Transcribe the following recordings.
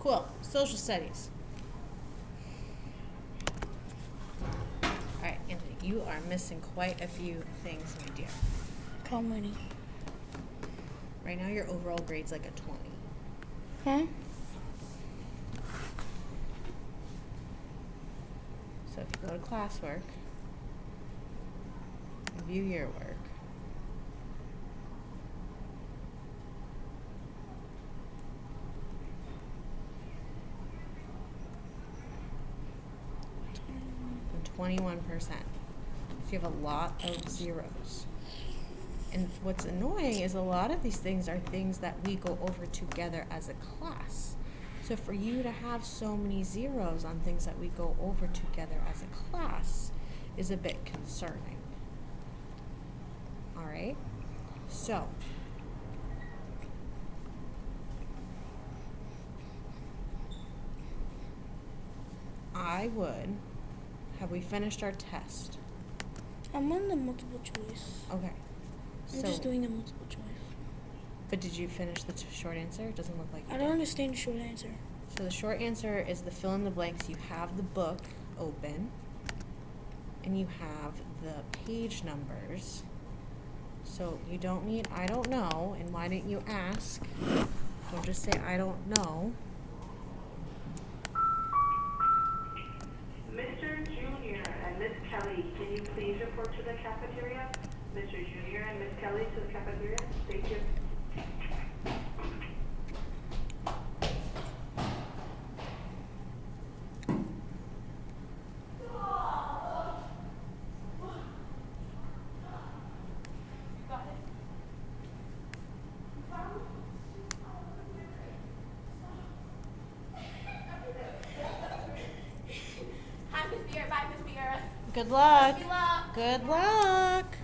Cool. Social studies. All right, Anthony, you are missing quite a few things, my dear. How many? Right now, your overall grade's like a 20. Huh? So if you go to classwork, view your work, and 21%. So you have a lot of zeros. And what's annoying is a lot of these things are things that we go over together as a class. So for you to have so many zeros on things that we go over together as a class is a bit concerning. All right? So, have we finished our test? I'm on the multiple choice. Okay. I'm just doing the multiple choice. But did you finish the short answer? It doesn't look like you I don't understand the short answer. So the short answer is the fill in the blanks. You have the book open, and you have the page numbers. So you don't need I don't know, and why didn't you ask? Don't just say I don't know. Mr. Junior and Miss Kelly, can you please report to the cafeteria? Mr. Junior and Miss Kelly to the cafeteria. Thank you. Hi, Miss Vera. Bye, Miss Vera. Good luck. Good luck. Good luck.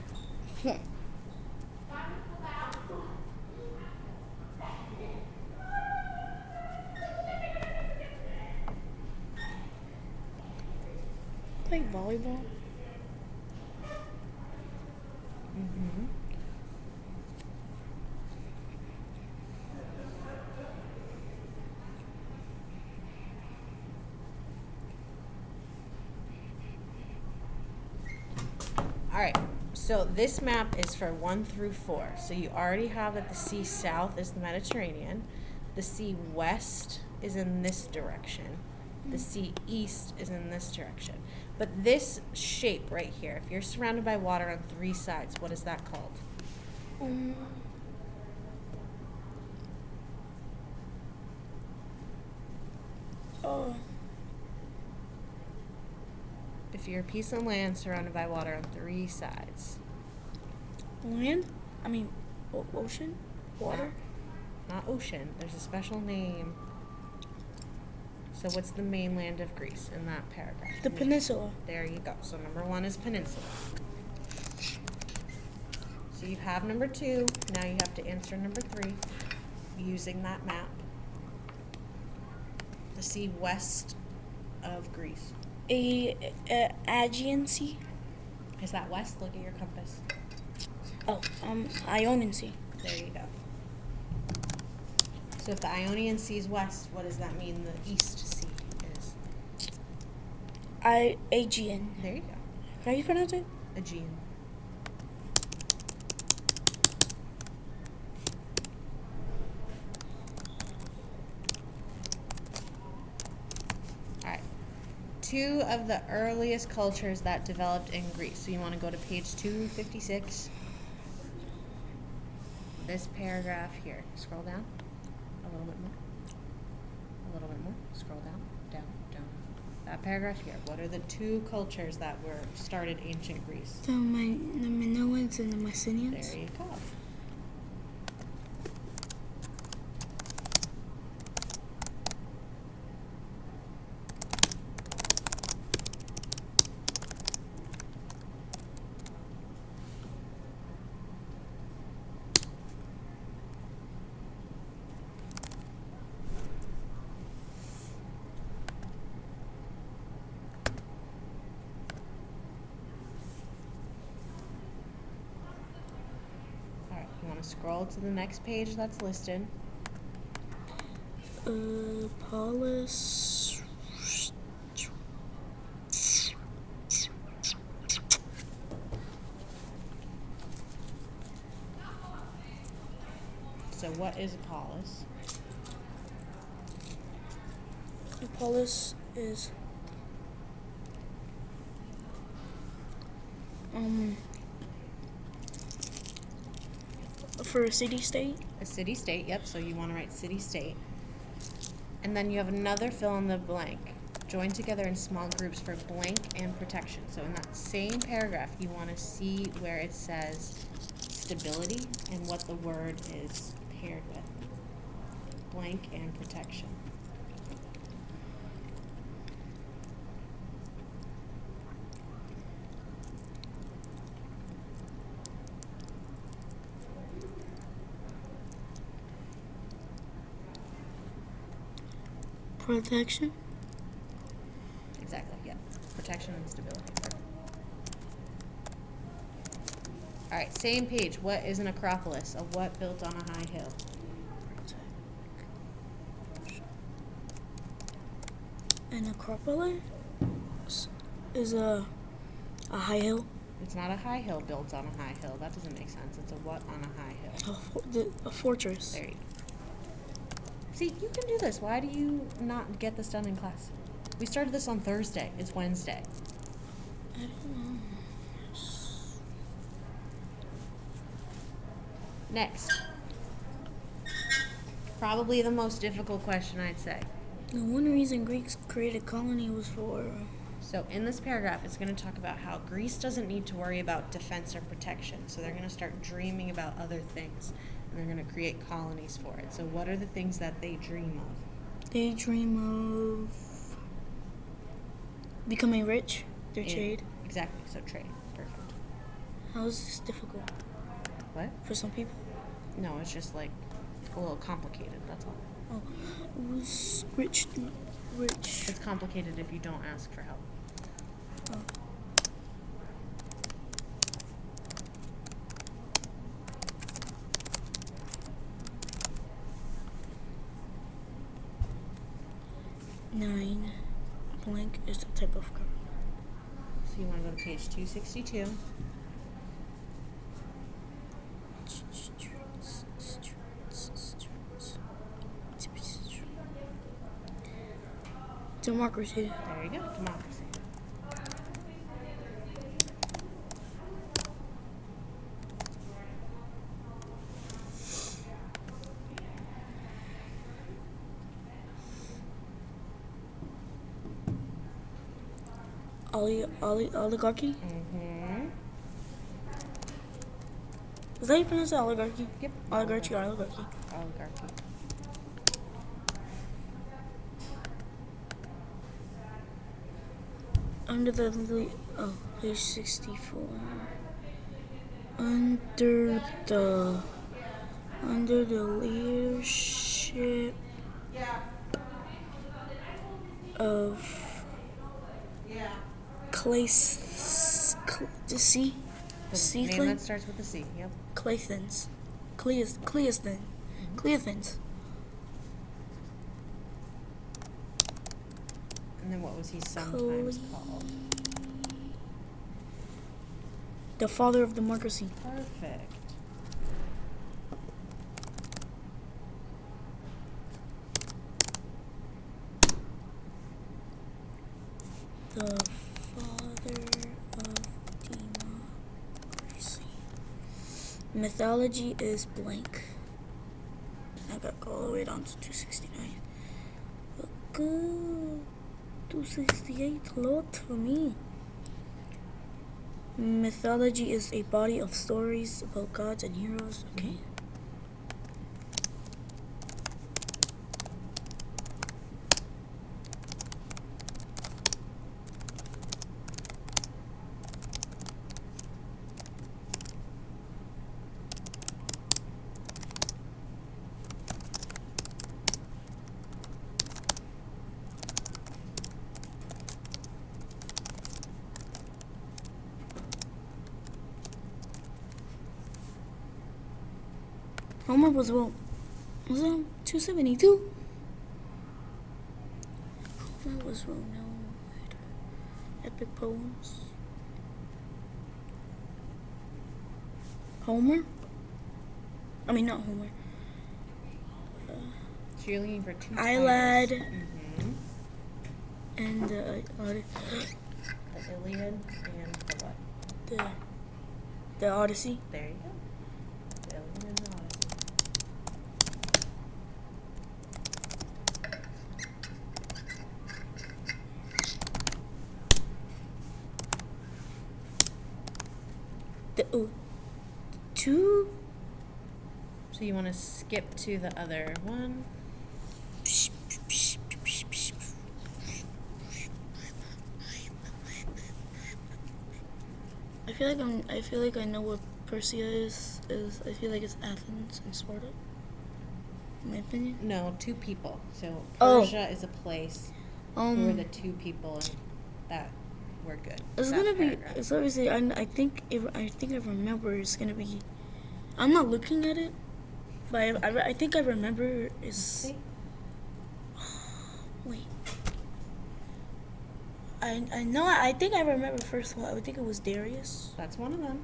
Play volleyball? Mm-hmm. All right, so this map is for 1 through 4. So you already have that the sea south is the Mediterranean, the sea west is in this direction, the sea east is in this direction. But this shape right here, if you're surrounded by water on 3 sides, what is that called? Oh, If you're a piece of land surrounded by water on 3 sides. land? I mean, ocean? Water? Not ocean, there's a special name. So what's the mainland of Greece in that paragraph? The peninsula. There you go. So number 1 is peninsula. So you have number 2. Now you have to answer number 3 using that map. The sea west of Greece. Aegean Sea? Is that west? Look at your compass. Oh, Ionian Sea. There you go. So if the Ionian Sea is west, what does that mean the East Sea is? Aegean. There you go. How do you pronounce it? Aegean. All right. 2 of the earliest cultures that developed in Greece. So you want to go to page 256. This paragraph here. Scroll down. A little bit more. A little bit more. Scroll down, down, down. That paragraph here. What are the 2 cultures that were started ancient Greece? The Minoans and the Mycenaeans. There you go. Scroll to the next page that's listed. Polis. So what is a polis? Polis is for a city-state. A city-state, yep, so you want to write city-state. And then you have another fill in the blank. Join together in small groups for blank and protection. So in that same paragraph, you want to see where it says stability and what the word is paired with. Blank and protection. Protection. Exactly, yeah. Protection and stability. All right, same page. What is an acropolis? A what built on a high hill? An acropolis is a high hill. It's not a high hill built on a high hill. That doesn't make sense. It's a what on a high hill? A fortress. There you go. See, you can do this. Why do you not get this done in class? We started this on Thursday. It's Wednesday. I don't know. Next. Probably the most difficult question, I'd say. The one reason Greeks created colony was for. So in this paragraph, it's going to talk about how Greece doesn't need to worry about defense or protection. So they're going to start dreaming about other things. And they're going to create colonies for it. So what are the things that they dream of? They dream of becoming rich. Their trade. Exactly. So trade. Perfect. How is this difficult What? for some people? No, it's just like a little complicated. That's all. Oh, it was rich. It's complicated if you don't ask for help. Oh. Nine. Blank is the type of girl. So you want to go to page 262. Democracy. There you go. Democracy. Oligarchy? Mm-hmm. Is that how you pronounce it? Oligarchy? Yep. Oligarchy or oligarchy? Oligarchy. Under the page 64. Under the leadership of The name that starts with a C. Yep. Cleothens. And then what was he sometimes called? The father of democracy. Perfect. The father of democracy. Mythology is blank. I gotta go all the way down to 269. Good. 268, a lot for me. Mythology is a body of stories about gods and heroes. Okay. Homer was it 272? That was Romeo. Epic poems. Homer? I mean, not Homer. So you're looking for two Ilad titles. Mm-hmm. and The Iliad and the what? the Odyssey. There you go. The Iliad and the Odyssey. Two. So you want to skip to the other one? I feel like I know what Persia is. I feel like it's Athens and Sparta. In my opinion. No, two people. So Oh. Persia is a place. Who are the two people and that we're good? It's That gonna be. paragraph. It's obviously. I think. I remember. It's gonna be. I'm not looking at it, but I think I remember. Is See? wait. I know. I think I remember first one. I think it was Darius. That's one of them.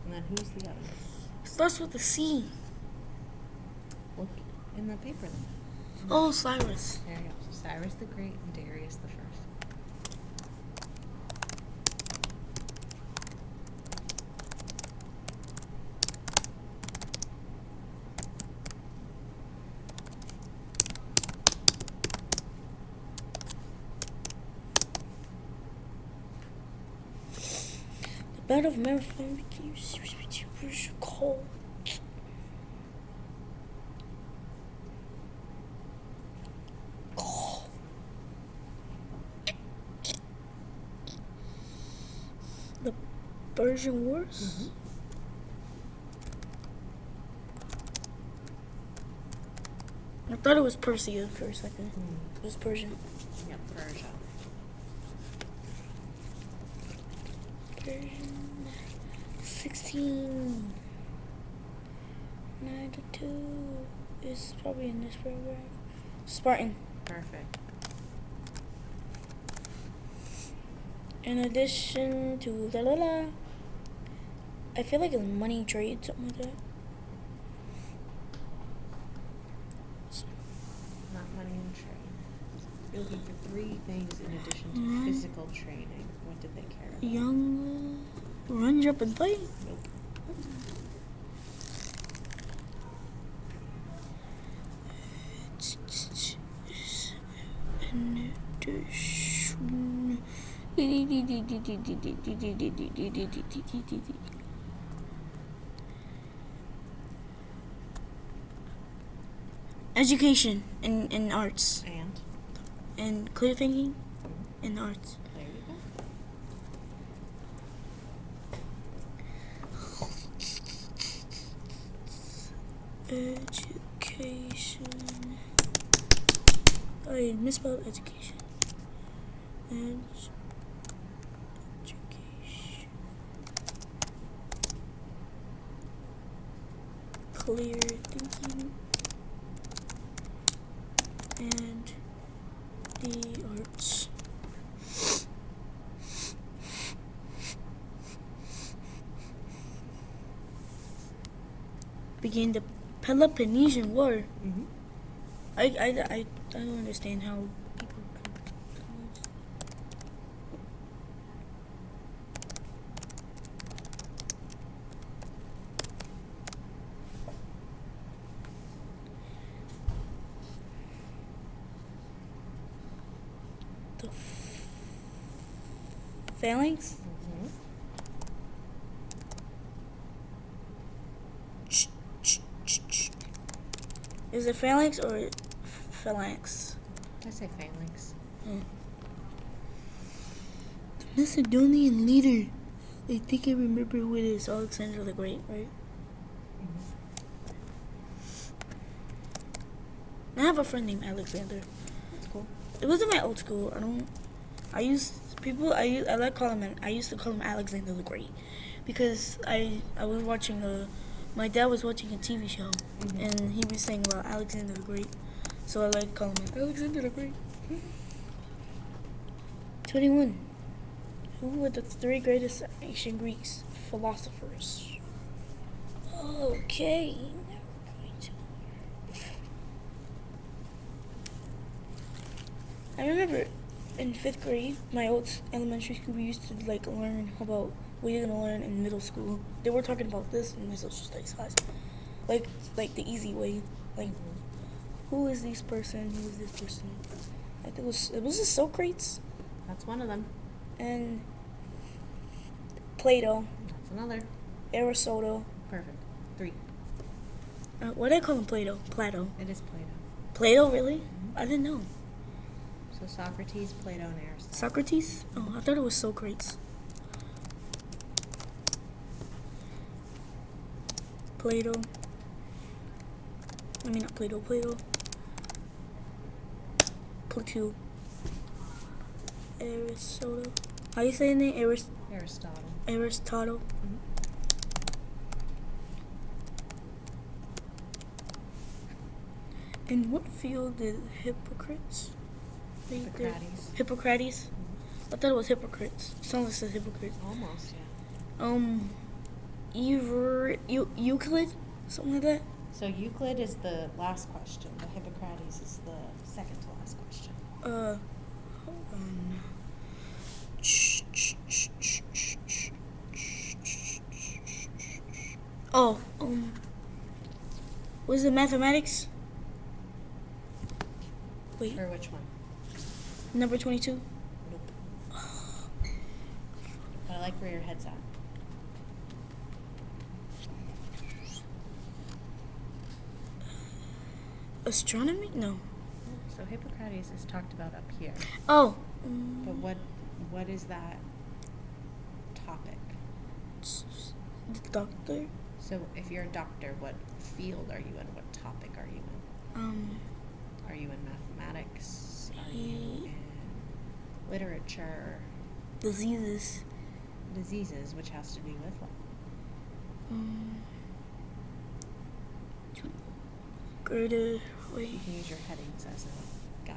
And then who's the other? Starts with the C. Look in the paper then. Oh, Cyrus. There you go. So Cyrus the Great and Darius the First. The Battle of Marathon became cold. The Persian Wars. I thought it was Persia for a second. It was Persian. Yep, Persia. Persian. 16. 92 is probably in this paragraph. Spartan. Perfect. In addition to I feel like it's money trade, something like that. Not money and trade. You're looking for three things in addition to physical training. What did they care about? Young, run, jump, and fight. Nope. Education in arts And and clear thinking in arts. there you go. Education. I misspelled education. Education. Clear thinking. And the arts. Began the Peloponnesian War. Mm-hmm. I don't understand how people could. The phalanx. Mm-hmm. Is it phalanx or phalanx? I say phalanx. The Macedonian leader. I think I remember who it is. Alexander the Great, right? I have a friend named Alexander. That's cool. It wasn't my old school. I used to call him Alexander the Great because I was watching my dad was watching a TV show and he was saying about Alexander the Great, so I like calling him Alexander the Great. 21. Who were the three greatest ancient Greeks philosophers? Okay. I remember in 5th grade, my old elementary school, we used to like learn about what you're gonna learn in middle school. They were talking about this in my social studies class, like the easy way, like who is this person, who is this person. I think it was just Socrates That's one of them. and Plato, That's another. Aristotle. Perfect. 3. What do I call him? Plato. Plato. It is Plato. Plato, really? I didn't know. So Socrates, Plato, and Aristotle. Socrates? Oh, I thought it was Socrates. Plato. I mean, not Plato. Plato. Plato. Aristotle. How do you say his name? Aristotle. Aristotle. In what field did Hippocrates? Hippocrates. Hippocrates? I thought it was hypocrites. Sounds like it says hypocrites. Almost, yeah. Euclid? Something like that? So Euclid is the last question, but Hippocrates is the second to last question. Hold on. Oh, was it mathematics? Wait, For which one? number 22? Nope. But I like where your head's at. Astronomy? No. So Hippocrates is talked about up here. Oh. But what is that topic? The doctor? So if you're a doctor, what field are you in? What topic are you in? Are you in mathematics? Are you in literature? Diseases. Diseases, which has to do with what? Greater, You wait, can use your headings as a guide.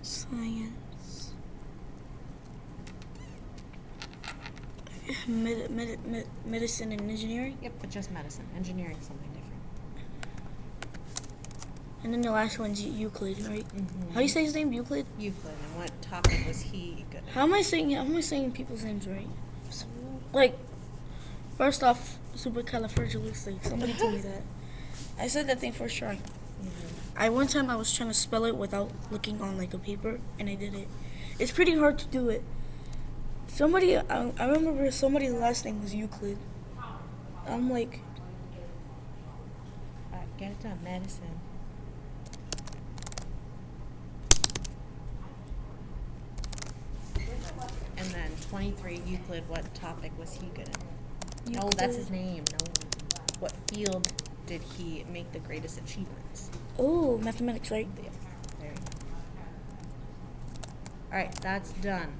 science. Medicine and engineering. Yep, but just medicine. Engineering is something different. And then the last one's Euclid, right? Mm-hmm. How do you say his name? Euclid? Euclid, and what topic was he good at? How am I saying people's names right? Like, first off, supercalifragilistic. Somebody told me that. I said that thing first try. One time I was trying to spell it without looking on like a paper, and I did it. It's pretty hard to do it. I remember somebody's last name was Euclid. I'm like, Alright, get it done. Medicine. And then 23, Euclid, what topic was he good at? No, that's his name. No. What field did he make the greatest achievements? oh, mathematics, right? Yeah, there you go. Alright, that's done.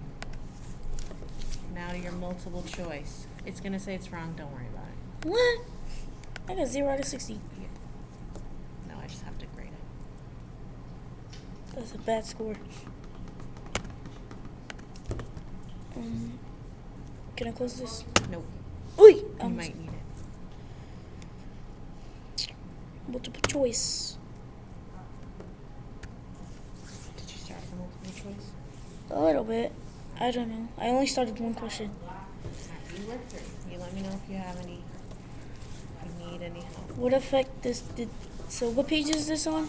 Now your multiple choice. It's gonna say it's wrong, don't worry about it. What? I got 0 out of 60. Yeah. No, I just have to grade it. That's a bad score. Can I close this? Nope. Oi! You might need it. Multiple choice. Did you start the multiple choice? A little bit. I don't know. I only started one question. Alright, you work through. You let me know if you have any, if you need any help. What effect so what page is this on?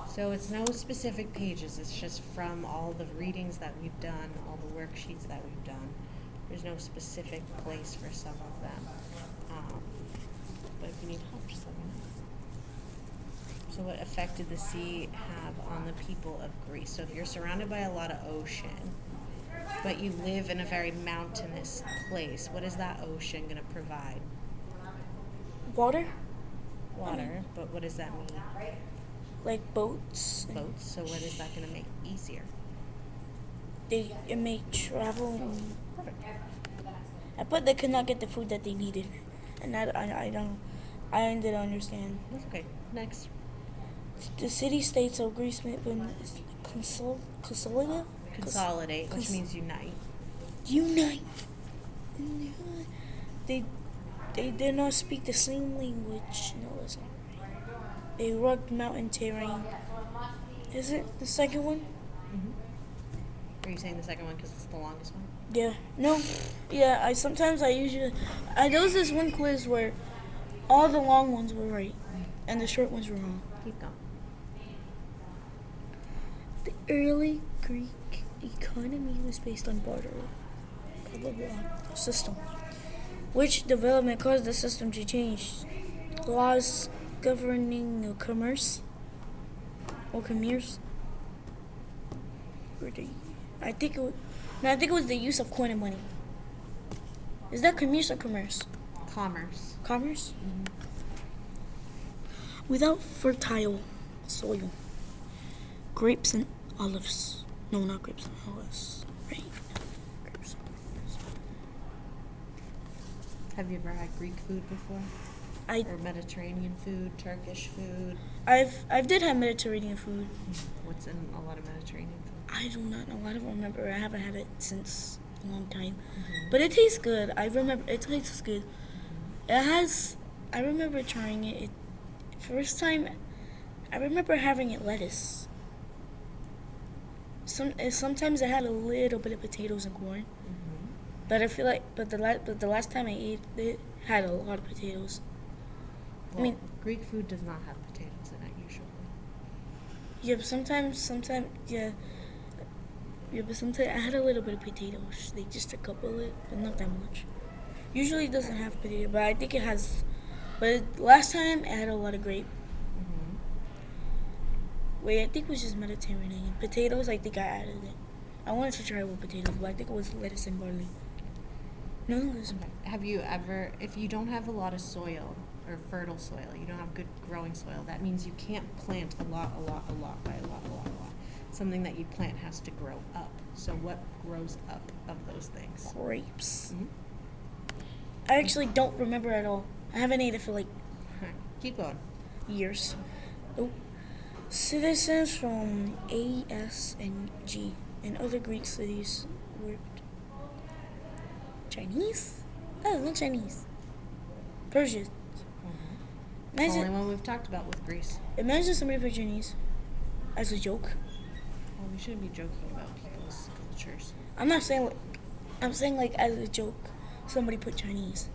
So it's no specific pages, it's just from all the readings that we've done, all the worksheets that we've done. There's no specific place for some of them. But if you need help, just let me know. So what effect did the sea have on the people of Greece? So if you're surrounded by a lot of ocean, but you live in a very mountainous place, what is that ocean going to provide? Water? Water, but what does that mean? Like boats? Boats, so what is that going to make easier? It may travel. Perfect. But they could not get the food that they needed. And I didn't understand. That's okay. Next. The city-states of Greece have been consolidated. Consolidate, which Cons- means unite. Unite. They did not speak the same language. No, that's not right. A rugged mountain terrain. Is it the second one? Are you saying the second one because it's the longest one? Yeah. No. Yeah. There was this one quiz where all the long ones were right and the short ones were wrong. Keep going. The early Greek economy was based on barter. Blah, blah, blah. System. Which development caused the system to change? Laws governing commerce or commerce. I think it was the use of coin and money. Is that commerce or commerce? Commerce. Commerce? Without fertile soil, grapes and olives. No, not grapes and olives. Right. Grapes and olives. Have you ever had Greek food before? Or Mediterranean food, Turkish food? I've did have Mediterranean food. What's in a lot of Mediterranean food? I do not know. I don't remember. I haven't had it since a long time. But it tastes good. I remember it tastes good. It has. I remember trying it. First time, I remember having it lettuce. Sometimes I had a little bit of potatoes and corn. But I feel like, but the last time I ate it had a lot of potatoes. Well, I mean, Greek food does not have potatoes in it usually. yeah, but sometimes, yeah. Yeah, but sometimes I had a little bit of potatoes. Like just a couple of it, but not that much. Usually it doesn't have potato, but I think it has. But last time I had a lot of grape. Wait, I think it was just Mediterranean. Potatoes, I think I added it. I wanted to try it with potatoes, but I think it was lettuce and barley. No, it wasn't. Have you ever, if you don't have a lot of soil or fertile soil, you don't have good growing soil, that means you can't plant a lot by a lot. Something that you plant has to grow up. So what grows up of those things? Grapes. I actually don't remember at all. I haven't ate it for like Keep going. years. Nope. Citizens from A, S, and G and other Greek cities worked. Chinese? Oh, not Chinese. Persian. It's the only one we've talked about with Greece. Imagine somebody put Chinese as a joke. Well, we shouldn't be joking about people's cultures. I'm not saying I'm saying like as a joke, somebody put Chinese.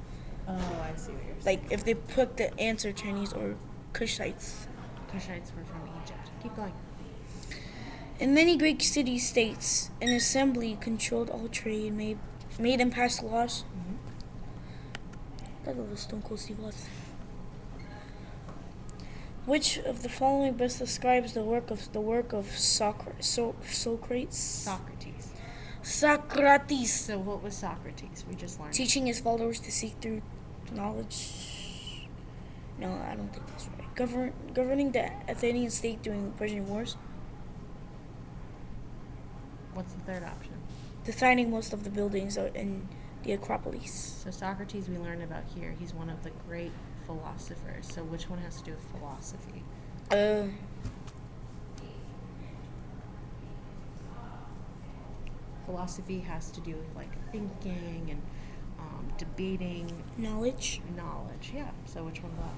Oh, I see what you're saying. Like if they put the answer Chinese or Kushites. Kushites were from Egypt. Keep going. In many Greek city-states, an assembly controlled all trade, made and passed laws. That was Stone Cold Steve Austin. Which of the following best describes the work of Socrates? Socrates. Socrates. So what was Socrates? We just learned. Teaching his followers to seek through knowledge. No, I don't think that's right. Governing the Athenian state during Persian Wars. What's the third option? Designing most of the buildings in the Acropolis. So Socrates we learned about here. He's one of the great philosophers. So which one has to do with philosophy? Philosophy has to do with like thinking and debating. Knowledge. Yeah. So which one was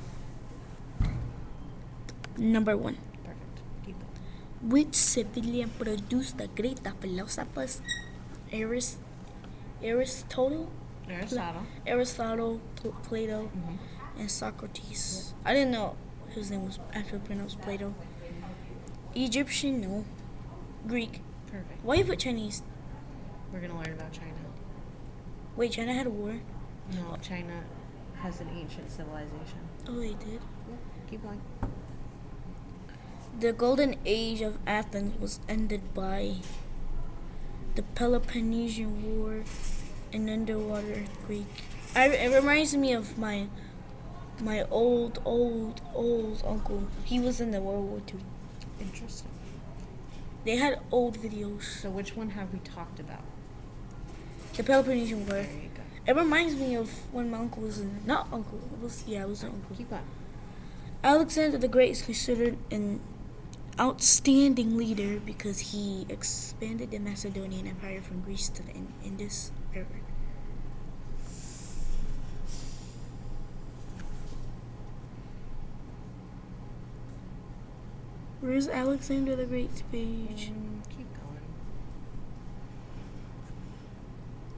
Number 1. Perfect. Keep going. Which civilian produced the great philosophers? Aristotle, Plato, and Socrates. I didn't know his name was actually pronounced Plato. Egyptian, no. Greek. Perfect. Why you put Chinese? We're gonna learn about China. Wait, China had a war? No, China has an ancient civilization. Oh, they did? Keep going. The golden age of Athens was ended by the Peloponnesian War and underwater Greek. It reminds me of my old uncle. He was in the World War II. Interesting. They had old videos. So which one have we talked about? The Peloponnesian War. There you go. It reminds me of when my uncle was in. Not uncle. It was an uncle. Keep going. Alexander the Great is considered an outstanding leader because he expanded the Macedonian Empire from Greece to the Indus River. Where's Alexander the Great's page? Keep going.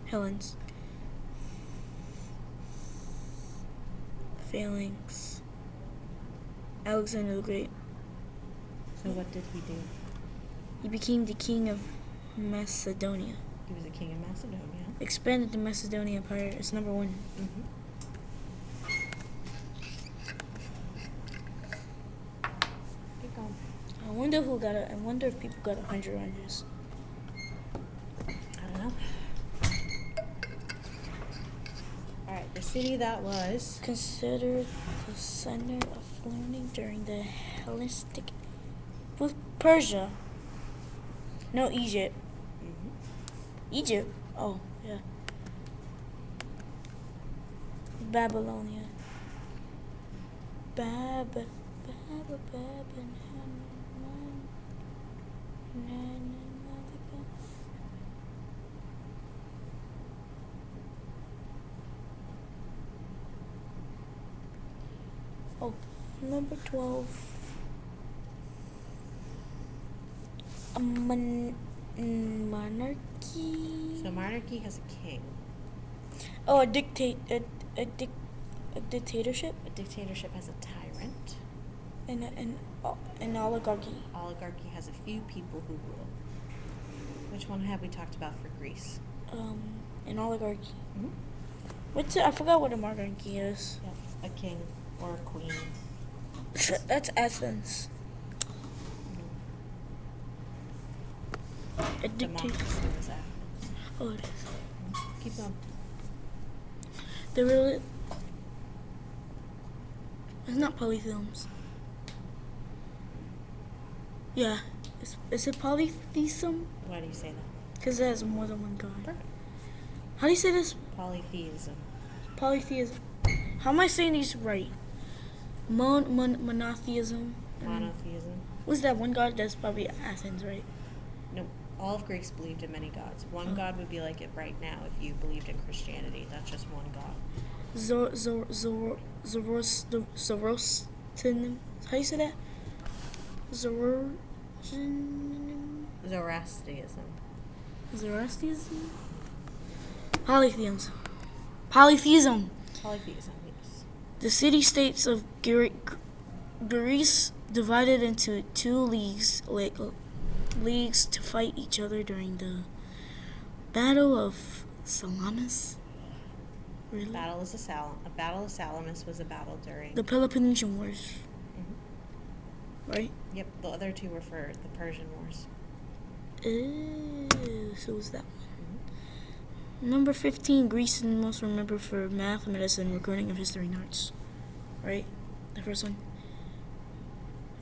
Helen's. Phalanx. Alexander the Great. So what did he do? He became the king of Macedonia. He was a king of Macedonia. Expanded the Macedonian Empire. It's number 1. Keep going. I wonder if people got 100 on this. I don't know. Alright, the city that was Considered the center of learning during the Hellenistic with Persia. No, Egypt. Egypt? Oh, yeah. Babylonia. Oh, number 12. A monarchy. So monarchy has a king. Oh, a dictatorship. A dictatorship has a tyrant. And an oligarchy. Oligarchy has a few people who rule. Which one have we talked about for Greece? An oligarchy. Mm-hmm. I forgot what a monarchy is. Yep. A king or a queen. That's Athens. A dictator. Democracy was Athens. Oh, it is. Keep going. It's not polytheism. Yeah. Is it polytheism? Why do you say that? Because it has more than one god. Perfect. How do you say this? Polytheism. Polytheism. How am I saying these right? Monotheism. Monotheism. What's that one god? That's probably Athens, right? Nope. All of Greece believed in many gods. One god would be like it right now if you believed in Christianity. That's just one god. Zoroastrianism. How do you say that? Zoroastrianism. Zoroastrianism. Polytheism. Polytheism, yes. The city-states of Greece divided into 2 leagues to fight each other during the Battle of Salamis. Really? A battle of Salamis was a battle during... The Peloponnesian Wars. Right? Yep, the other 2 were for the Persian Wars. So was that one. Number 15, Greece is most remembered for math, medicine, recording of history and arts. Right? The first one.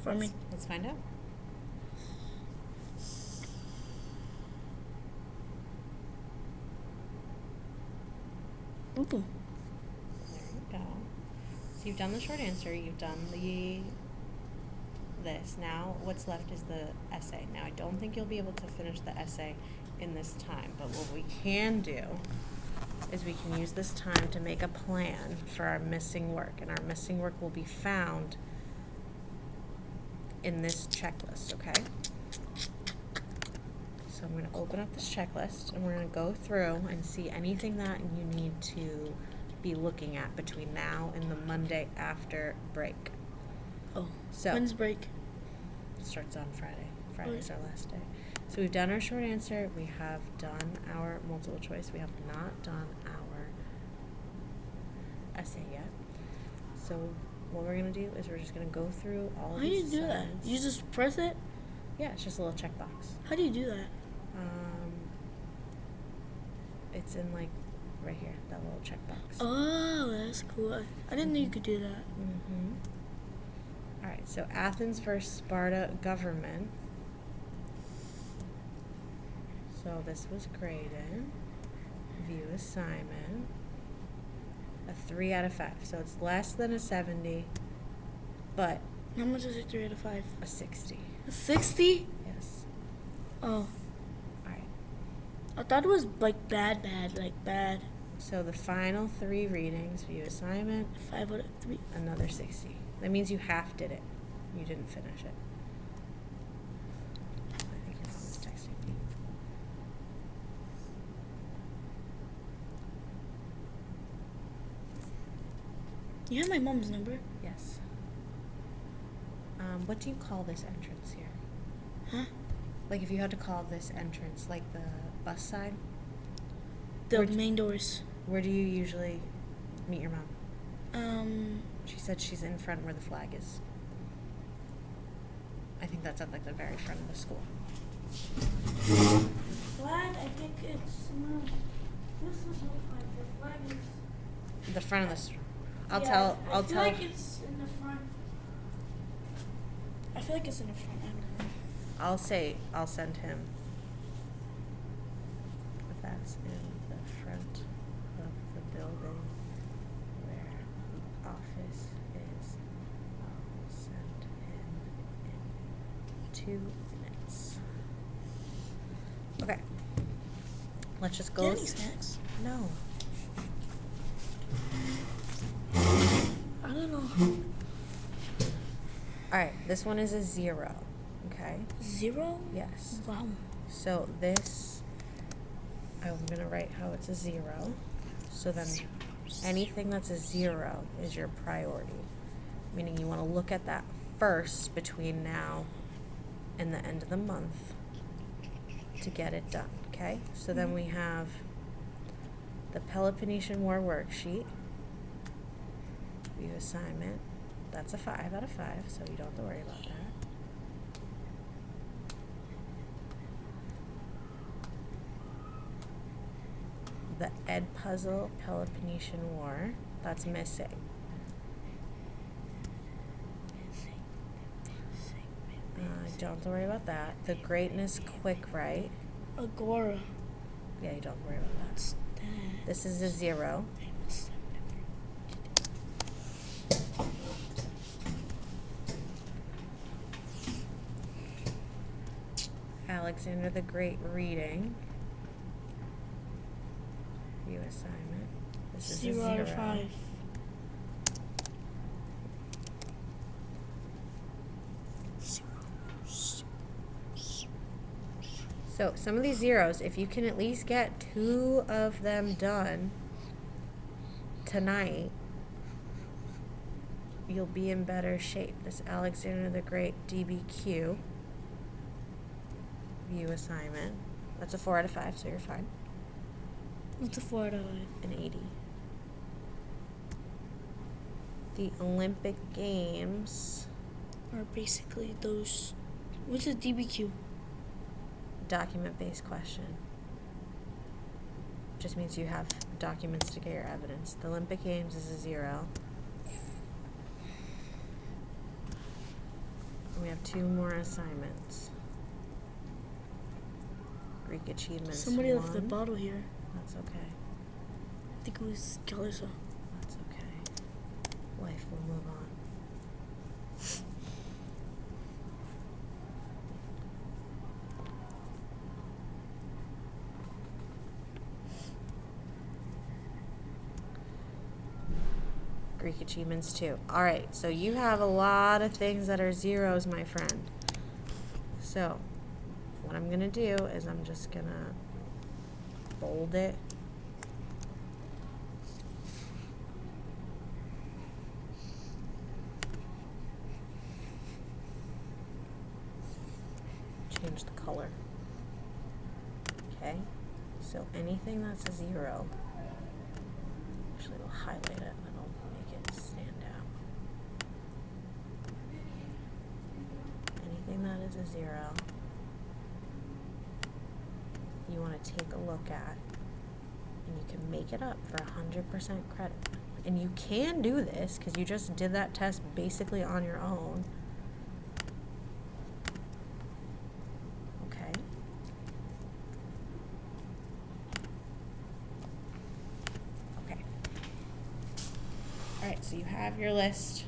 Farming. Let's find out. Ooh. There you go. So you've done the short answer, you've done this. Now what's left is the essay. Now I don't think you'll be able to finish the essay in this time, but what we can do is we can use this time to make a plan for our missing work, and our missing work will be found in this checklist, okay? So I'm going to open up this checklist, and we're going to go through and see anything that you need to be looking at between now and the Monday after break. Oh, So when's break? it starts on Friday. Friday's our last day. So we've done our short answer. We have done our multiple choice. We have not done our essay yet. So what we're going to do is we're just going to go through all How of do you these do that? assignments. You just press it? Yeah, it's just a little checkbox. How do you do that? It's in like right here, that little checkbox. Oh, that's cool. I didn't know you could do that. Mm-hmm. All right, so Athens versus Sparta government. So this was graded. View assignment. A 3 out of 5. So it's less than a 70. but How much is it 3 out of 5? a 60. 60? Yes. Oh, Alright. I thought it was like bad, like bad. So the final 3 readings, view assignment, 5 out of 3. another 60. That means you half did it. You didn't finish it. I think your mom is texting me. You have my mom's number? Yes. What do you call this entrance here? Huh? Like if you had to call this entrance, like the bus side, The Where'd you- main doors. where do you usually meet your mom? Um, She said she's in front where the flag is. I think that's at like the very front of the school. flag, I think it's, no, this is no flag, the flag is... The front of the. I'll Yeah, tell. I I'll feel tell. like it's in the front. I feel like it's in the front, I don't know. I'll say. I'll send him. If that's in the front of the building where the office is, I'll send him in 2 minutes. Okay. Let's just Do you go. have any snacks? No. I don't know. All right. This one is a 0. Okay. 0? Yes. Wow. So this, I'm gonna write how it's a 0. So then anything that's a 0 is your priority. Meaning you wanna look at that first between now and the end of the month to get it done, okay? So then we have the Peloponnesian War worksheet, view assignment. That's a 5 out of 5, so you don't have to worry about that. The Ed Puzzle Peloponnesian War, that's missing. Don't have to worry about that. The Greatness Quick Write, Agora. yeah, you don't have to worry about that. What's that? This is a 0. Alexander the Great reading. View assignment. This is 0 a 0. out of 5. So some of these zeros, if you can at least get 2 of them done tonight, you'll be in better shape. This Alexander the Great DBQ view assignment. That's a 4 out of 5, so you're fine. What's a 4 out of 5? An 80. The Olympic Games Are basically those. What's a DBQ? document-based question. Just means you have documents to get your evidence. The Olympic Games is a 0. We have 2 more assignments. Greek achievements. Somebody left the 1. bottle here. That's okay. I think it was Calissa. That's okay. Life will move on. Greek achievements too. All right, so you have a lot of things that are zeros, my friend. So what I'm gonna do is I'm just gonna bold it. Change the color. Okay, so anything that's a 0, actually we'll highlight it and it'll make it stand out. Anything that is a 0, you want to take a look at, and you can make it up for 100% credit. And you can do this because you just did that test basically on your own. Okay. Okay. All right, so you have your list.